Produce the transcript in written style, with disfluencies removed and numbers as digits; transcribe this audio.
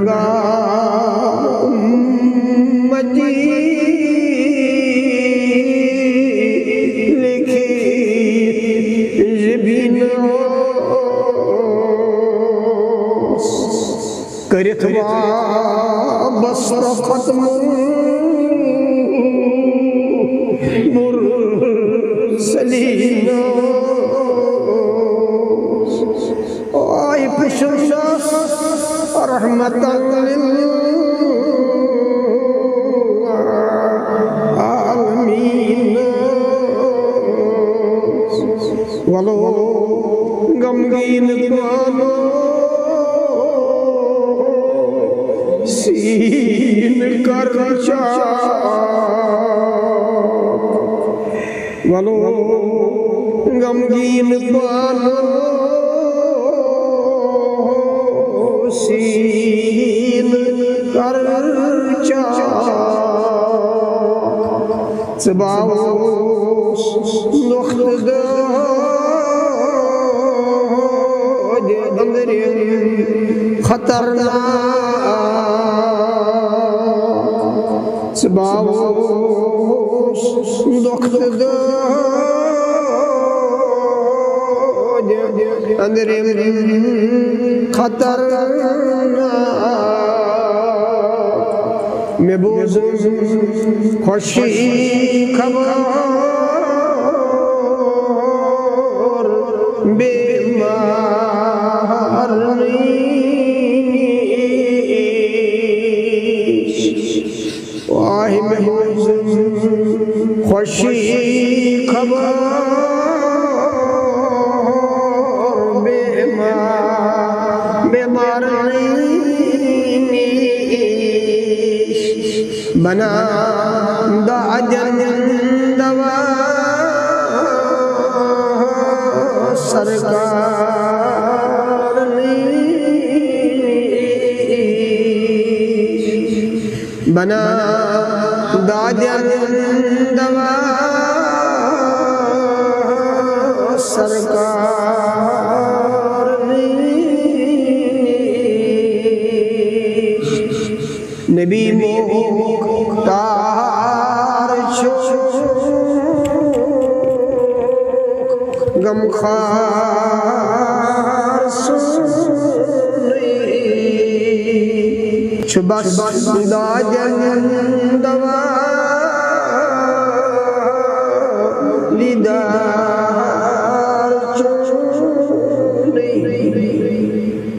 परवरदिगार उम्मती लिखी करित बस खत्म मुरसलीन ओय प्रशंसा रहमतल लिल आलमीन वलो गमगीन पानो सीन कर वलो गमगीन पानो सीन कर सबाओ नुख्त अंदर खतरनाक सबाओ नुख्त अंदर खतरनाक में बोझ खुशी खबर बेमार वाहि में बोझ खुशी खबर बेमार बना दाजन दवा सरकार बना दाजन दवा सरकार नबी मुख्तार गमखार सुनी बस दाजन